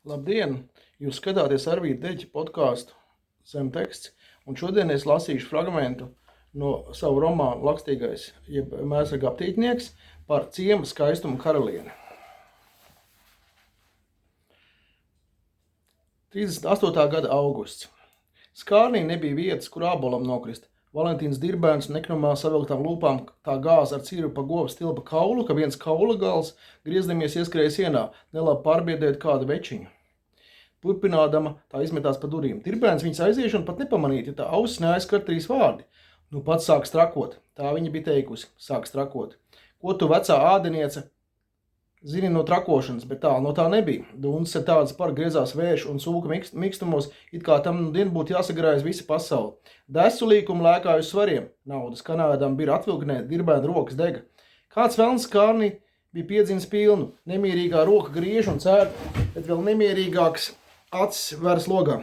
Labdien! Jūs skatāties Arvīda Deķa podcastu Zemteksts, un šodien es lasīšu fragmentu no savu romānu Lakstīgais, jeb Mēsraga aptītnieks par ciema skaistumu karalieni. 38. gada augusts. Skārnī nebija vietas, kur ābolam nokrist. Valentīns Dirbēns nekramā savilktām lūpām tā gāza ar cīru pa govs tilpa kaulu, ka viens kaula gals, griezdamies ieskrēja sienā, nelabi pārbiedēt kādu večiņu. Turpinādama tā izmetās pa durīm. Dirbēns viņas aiziešanu pat nepamanīt, ja tā ausis neaizskar 3 vārdi. Nu pats sāk strakot, tā viņa bija teikusi, sāk strakot. Ko tu vecā ādeniece zini no trakošanas, bet tā no tā nebija. Dundas ar tādas par griezās vēršu un sūka mikstumos, it kā tam nu dien būtu jāsagrājas visa pasaule. Desu līkumu lēkāju svariem, naudas kanādām bija atvilknē, Dirbēna rokas dega. Kāds velns Skārnī bija piedzīns pilnu, nemierīgā roka griež un cēr, bet vēl nemierīgāks acis vērs logā.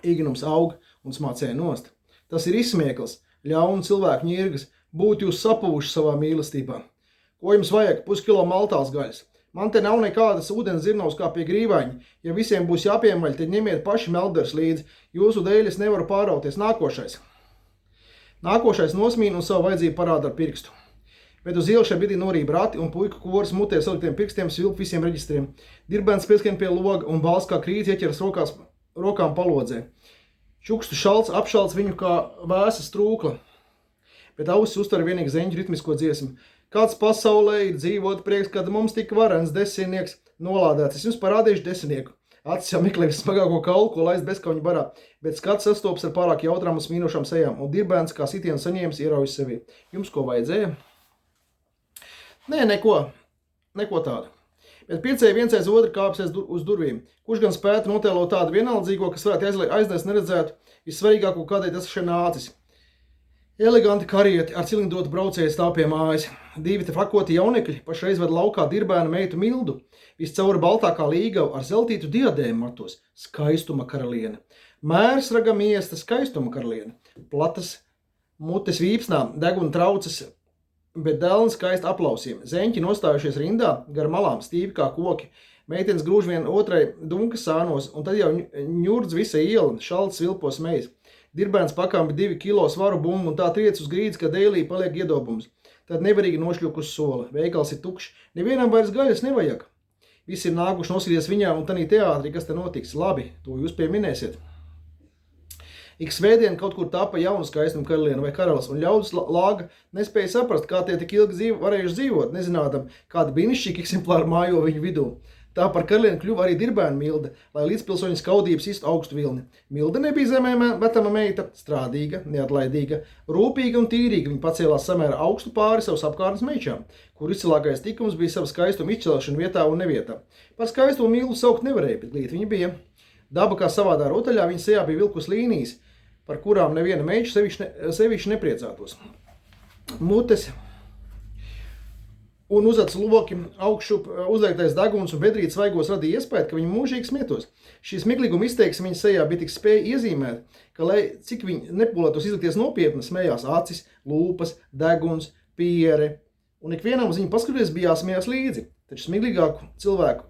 Īgnums aug un smācēja nost. Tas ir izsmiekls, ļaunu cilvēku ņirgas, būt jūs sapuvuši savā mīlestībā. Ko jums vajag? Puskilo maltās gaļas. Man te nav nekādas ūdens zirnavas kā pie grīvaņa. Ja visiem būs jāpiemaļ, tad ņemiet paši melders līdzi. Jūsu dēļ es nevaru pārauties. Nākošais nosmīna un savu vajadzību parāda ar pirkstu. Bet uz ielšai bidī norība rati un puiku koris mutē saliktiem pirkstiem svilp visiem reģistriem. Dirbēns pieskrien pie loga un valsts kā krīts ieķeras rokām palodzē. Čukstu šalts apšalts viņu kā vēsa strūkla. Bet ausis uztver vienīgi zeņģu ritmisko dziesmu. Kāds pasaulē ir dzīvot prieks, kad mums tik varens desinieks nolādēts. Es jums parādīšu desinieku. Acis jau meklē vismagāko kaulu, ko laist bezkauņu barā, bet skats sastopas ar pārāk jautrām un smīnošām sejām, un Dirbēns kā sitienu saņēmis ieraujas sevi. Jums ko vajadzēja? Nē, neko tādu. Bet piecēja viens aiz otru kāpsies uz durvīm. Kurš gan spētu notēlot tādu vienaldzīgo, kas varētu aiznēst neredzētu, vissvarīgāko, kādēļ tas šeit nācis. Eleganti karieti ar cilindrotu braucēju stāv pie mājas. 2 te frakoti jaunekļi pašreiz ved laukā Dirbēna meitu Mildu. Viscauri baltākā līgava ar zeltītu diadēmu matos. Skaistuma karaliene. Mērsraga miesta skaistuma karaliene. Platas mutes vīpsnām, deguna traucas, bet dēlni skaisti aplausiem. Zeņķi nostājušies rindā, gar malām stīvi kā koki. Meitenes grūž vien otrai dunkas sānos, un tad jau ņurdz visa iela, šalts vilpos mejas. Dirbēns pakāmbi 2 kilo svaru bumbu un tā triec uz grīdas, ka dēlī paliek iedobums. Tad nevarīgi nošļuk uz sola. Veikals ir tukšs. Nevienam vairs gaļas nevajag. Visi ir nākuši noskatīties viņā un tanī teātrī, kas te notiks. Labi, to jūs pieminēsiet. Ik svētdien kaut kur tapa jauna skaistuma karaliene vai karalis, un ļaudis lāga nespēja saprast, kā tie tik ilgi varējuši dzīvot, nezinādam, kāda brīnišķīga eksemplāra mājo viņu vidū. Tā par karalieni kļuva arī Dirbēna Milde, lai līdzpilsoņu skaudības istu augstu vilni. Milde nebija zemē vetama meita, strādīga, neatlaidīga, rūpīga un tīrīga. Viņa pacēlās samērā augstu pāri savas apkārtnes meičām, kur izcilākais tikums bija sava skaistuma izcelšana vietā un nevietā. Par skaistumu Mildu saukt nevarēja, bet glīti viņa bija. Daba kā savādā rotaļā, viņa sejā bija vilkus līnijas, par kurām neviena meiča sevišķi nepriecātos. Mutes un uz acu loki augšup uzliektais deguns un bedrīt svaigos radīja iespēju, ka viņi mūžīgi smietos. Šī smiglīguma izteiksme viņa sejā bija tik spēja iezīmēt, ka, lai cik viņi nepūlētos izlikties nopietni, smējās acis, lūpas, deguns, piere, un ikvienam uz viņu paskatoties bija jāsmējās līdzi. Taču smiglīgāku cilvēku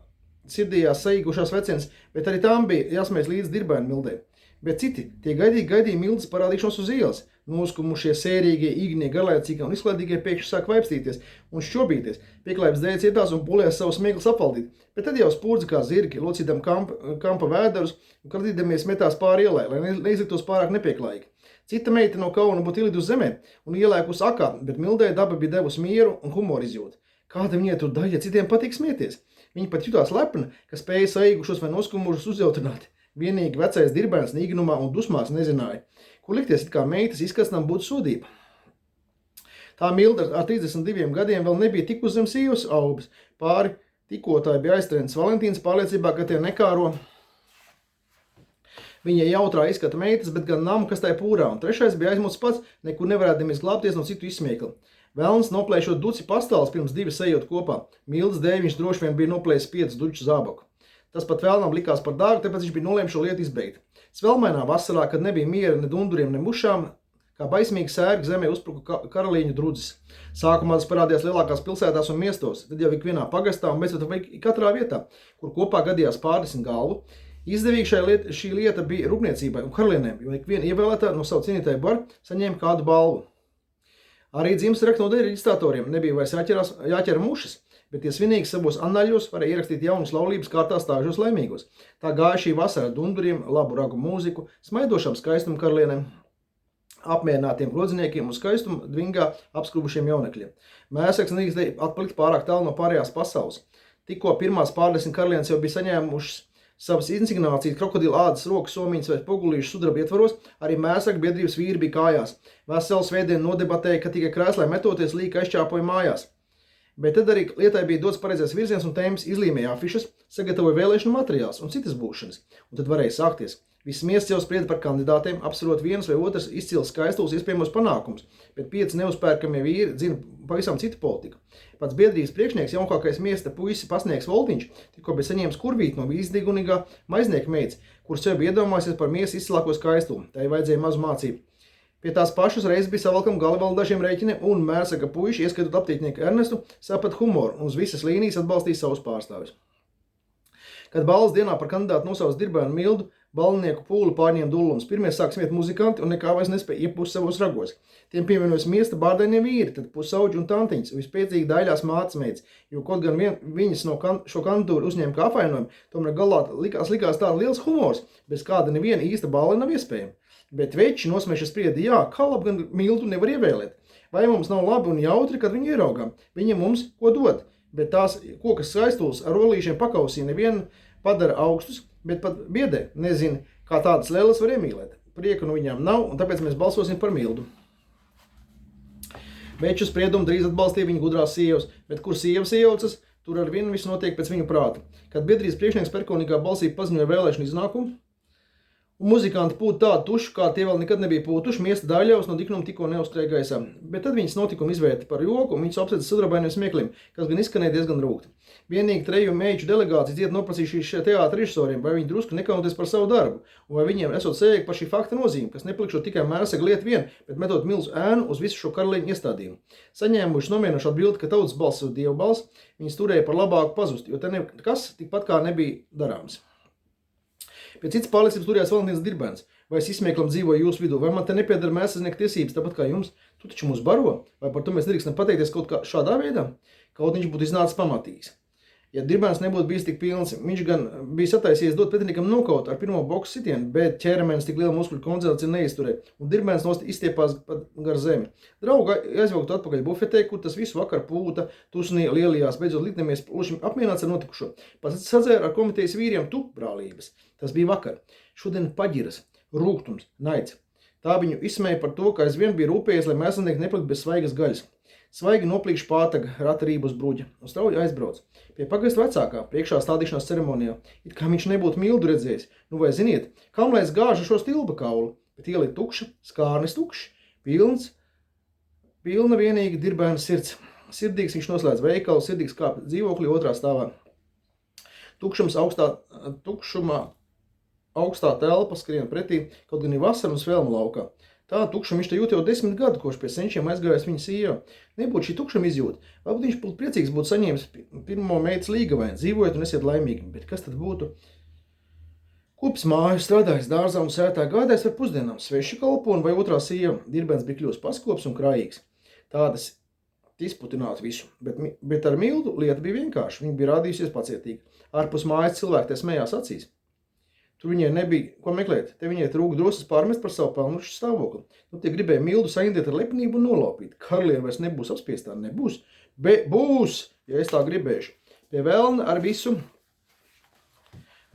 sirdījās saīgušās vecienes, bet arī tām bija jāsmējas līdzi Dirbēna Mildē. Bet citi, tie gaidīja Mildes parādīšanos uz ielas. Noskumušie, sērīgie, īgnie, garlaicīgie un izklaidīgie pēkšņi sāk vaipstīties un šķobīties. Pieklājības dēļ cietās un pulējās savus smieklus apvaldīt. Bet tad jau spurdzi kā zirgi, locīdam kampa vēderus un kratīdamies metās pāri ielai, lai neizliktos pārāk nepieklājīgi. Cita meita no kauna būtu ielid uz zemē un ielēkus akā, bet Mildei daba bija devusi mieru un humoru izjūtu. Kāda viņai tur daļa, citiem patīk smieties. Viņa pat jutās lepna, ka spēja saīgušos vai noskumušus uzjautrināt. Vienīgi vecais Dirbēns nīgnumā un dusmās nezināja, kur likties, it kā meitas izkastam būtu sodība. Tā Milda ar 32 gadiem vēl nebija tik uz zem sīvas aubas. Pāri tikotāji bija aiztrēnis Valentīns pārliecībā, ka tie nekāro viņa jautrā izskata meitas, bet gan namu, kas tai pūrā. Un trešais bija aizmuts pats, nekur nevarēdamies glābties no citu izsmiekli. Velns noplēšot duci pastāles pirms 2 sejot kopā. Mildas dēļ viņš droši vien bija noplējis 5 duču zābaku. Tas pat vēlnam likās par dārgu, tāpēc viņš bija nolēmis šo lietu izbeigt. Svelmainā vasarā, kad nebija miera ne dunduriem, ne mušām, Kā baismīgi sērgi zemē uzpruka karalīņu drudzis. Sākumā tas parādījās lielākās pilsētās un miestos, tad jau ikvienā pagastā un beidzot katrā vietā, kur kopā gadījās pārdesmit galvu. Izdevīgi šī lieta bija rūpniecībai un karalienēm, jo ikviena ievēlētā no savu cienītāju baru saņēma kādu balvu. Arī dzimstraktu no reģistratoriem nebija vairs jāķer mušas, bet tie svinīgi savos annaļos varēja ierakstīt jaunus laulības kārtā stāžos laimīgos. Tā gāja šī vasara dunduriem, labu ragu mūziku, smaidošam skaistumu karalienēm, apmierinātiem grodziniekiem un skaistumu dvingā apskrubušiem jaunekļiem. Mēsaks nedrīkstēja atpalikt pārāk tālu no pārējās pasaules. Tikko pirmās pārdesmit karalienes jau bija saņēmušas savas insignācijas, krokodila ādas, rokas, somiņas vai pogulīšas sudraba ietvaros, arī mēsaka biedrības vīri bija kājās. Veselu svētdienu nodebatēja, ka tikai krēslē metoties līka aizķāpoja mājās. Bet tad arī lietai bija dots pareizais virziens un tēmas izlīmēja afišas, sagatavoja vēlēšanu materiāls un citas būšanas. Un tad varēja sākties. Viss miests jau sprieda par kandidātiem, apsverot vienus vai otrs izcils skaistuls iespējamos panākumus, bet 5 neuzpērkamie vīri dzina pavisam citu politiku. Pats biedrības priekšnieks, jaunākais miesta puisi pasniegs Voltiņš, tikko bija saņēmis kurvīt no vīzdigunīgā maiznieka meitas, kuras sev bija iedomājusies par miesas izcilāko skaistumu. Tai vajadzēja mazu mācību. Pie tās pašas reizes bija savalkam gali vēl dažiem rēķiniem, un mērsaka puiši, ieskatot aptītnieku Ernestu, sapat humoru un uz visas līnijas atbalstīja savus pārstāvis. Kad balvas dienā par kandidātu nosauc Dirbēnu Mildu, balvnieku pūli pārņēma dullums. Pirmie sāk smiet muzikanti un nekā vairs nespēja iepūst savos ragos. Tiem pievienojas miesta bārdainie vīri, tad pusauģi un tantiņas, vispēcīgi daļās mācmeitas, jo kaut gan viņas no šo kandidatūru uzņēma kā apvainojumu, tomēr galā likās tāda liels humors, bez kāda neviena īsta balva nav iespējama. Bet veči nosmieši sprieda, jā, kā labi gan Mildu nevar ievēlēt. Vai mums nav labi un jautri, kad viņu ieraugām? Viņam mums ko dod, bet tās kokas skaistuls ar rolīšiem pakausī nevienu padara augstus, bet pat biedē nezina, kā tādas lēlas var iemīlēt. Prieku no viņām nav, un tāpēc mēs balsosim par Mildu. Veču spriedumu drīz atbalstīja viņa gudrās sievas, bet kur sievas iejaucas, tur ar vienu viss notiek pēc viņu prāta. Kad biedrības priekšnieks personīgā balsī paziņoja vēlēšanu iznākumu, un muzikanti pūta tādu tušu, kā tie vēl nekad nebija pūtuši, miesta daļļaus no diknuma tikko neuzskrēja gaisā. Bet tad viņas notikuma izvērta par joku, un viņas apsedza sudrabainiem smiekliem, kas gan izskanēja diezgan rūgti. Vienīgi 3 meiču delegācijas iet noprasījuši šie teātra režisoriem, vai viņi drusku nekaunoties par savu darbu, un vai viņiem esot sējīgi par šī fakta nozīmi, kas neplikšot tikai mērsaga lietu vien, bet metot milzu ēnu uz visu šo karaliņu iestādījumu. Saņēmuši nomierinošu atbildi, ka tautas balss ir dievu balss, viņas turēja par labāku pazust, jo te nekas tikpat kā nebija darāms. Pēc citas pārliecības turējās Valentīns Dirbēns. Vai es izsmieklam dzīvoju jūsu vidū, vai man te nepiedara mēsasnieku tiesības, tāpat kā jums? Tu taču mūs baro, vai par to mēs nedrīkstam pateikties kaut kā šādā veidā? Kaut viņš būtu iznācis pamatīgs. Ja Dirbēns nebūtu bijis tik pilns, viņš gan bija sataisījies dot pretiniekam nokaut ar pirmo boksu sitienu, bet ķermenis tik liela muskuļu koncentrācija neizturēja, un Dirbēns izstiepās gar zemi. Draugi aizvilktu atpakaļ bufetē, kur tas visu vakar pūta, tusnī lielījās, beidzot liknemies pluši apmierināts ar notikušo. Pats sadzēra ar komitejas vīriem tu brālības. Tas bija vakar. Šodien paģiras, rūgtums, naids. Tā viņu izsmēja par to, ka aizvien bija rūpējies, lai mēslinieki nepalikt bez svaigas gaļas. Svaigi noplīkš pātaga ratarību uz bruģa un strauji aizbrauc. Pie pagasta vecākā, priekšā stādīšanās ceremonijā, it kā viņš nebūtu Mildu redzējis. Nu vai ziniet, kam lai es gāžu šo stilba kaulu? Bet ielīt tukša, skārnis tukšs, pilna vienīgi Dirbēna sirds. Sirdīgs viņš noslēdz veikalu, sirdīgs kāp dzīvokļi otrā stāvā. Tukšumā augstā telpa skrien pretī, kaut gan ir vasara un svelma laukā. Tā tukšumu viņš te jūt jau 10 gadu, koši pie senčiem aizgājās viņa sieva. Nebūtu šī tukšuma izjūta. Varbūt viņš būtu priecīgs būt saņēmis pirmo meitas līgavaini, dzīvojot un esiet laimīgi. Bet kas tad būtu? Kops māju, strādājis dārzā un sētā, gādājis ar pusdienām, sveši kalponi vai otrā sieva. Dirbēns bija kļūst paskops un krājīgs. Tādas izputināt visu. Bet ar Mildu lieta bija vienkārši. Viņa bija rādījusies pacietīgi. Ārpus mājas cilvēki te smējās acīs. Tur viņai nebija ko meklēt. Te viņai trūka drosas pārmest par savu pelnušu stāvokli. Nu, tie gribēja Mildu saindēt ar lepnību un nolaupīt. Karaliene vairs nebūs apspiestā, nebūs. Būs, ja es tā gribēšu. Pie velna ar visu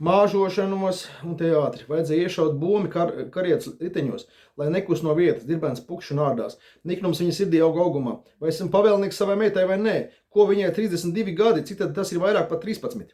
māžošanos un teātri. Vajadzēja iešaut bumi karietas riteņos, lai nekus no vietas, Dirbēns pukšu nārdās. Niknums viņa sirdī augumā. Vai esam pavēlnieks savai meitai vai nē? Ko viņai 32 gadi, cik tad tas ir vairāk par 13?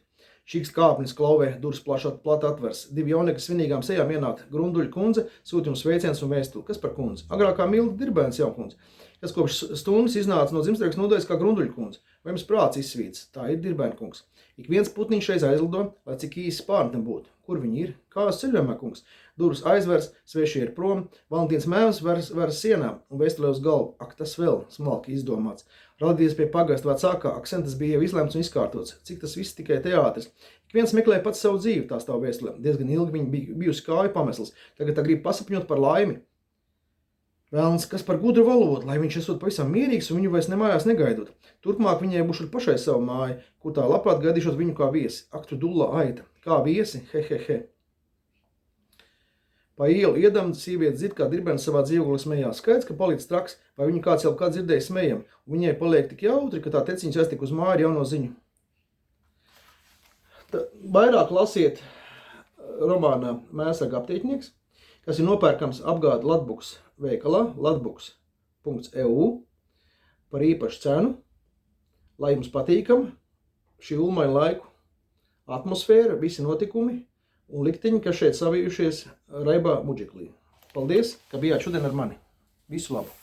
Šīks kāpnis klauvē, durvis plati atvers. 2 jaunieki svinīgām sejām ienāk Grunduļa kundze, sūta jums sveiciens un vēstuli. Kas par kundzi? Agrākā Milda Dirbēns jau kundze. kas kopš stundas iznāca no dzimstrēkas nodaļas kā Grunduļkundze. Vai jums prāts izsvīts? Tā ir Dirbēnkungs. Ik viens putniņš reiz aizlido, lai cik īsi spārni būtu. Kur viņi ir? Kāds ceļojumā, kungs? Durvis aizvers, svešie ir prom, Valentīns mēvs veras sienā un vēsturē uz galvu. Ak, tas vēl smalki izdomāts. Radīties pie pagasta vecākā, akcentas bija jau izlēmts un izkārtots. Cik tas viss tikai teātris. Ik viens meklēja pats savu dzīvi, tā stāv vēstulē. Diezgan ilgi viņa bija bijusi kāju pamesls. Tagad tā grib pasapņot par laimi. Vēlns, kas par gudru valodu, lai viņš esot pavisam mierīgs un viņu vairs nemājās negaidot. Turpmāk viņai būšu pašai savu māju, kur tā labprāt gaidīšot viņu kā viesi. Ak, tu dulla aita, kā viesi, he. Pa ielu iedam, sieviete dzird, kā Dirbēns savā dzīvoklī smējās. Skaidrs, ka palicis traks, vai viņu kāds jau dzirdēja smējam, un viņai paliek tik jautri, ka tā teciņas aiztika uz māju ar jauno ziņu. Vairāk lasiet romānā Mēsarga aptieknieks, kas ir nopērkams apgāde Latbuks veikalā, latbuks.eu par īpašu cenu, lai jums patīkam šī ulmaņa laiku atmosfēra, visi notikumi un likteņi, kas šeit savijušies raibā mudžiklī. Paldies, ka bijāt šodien ar mani. Visu labu!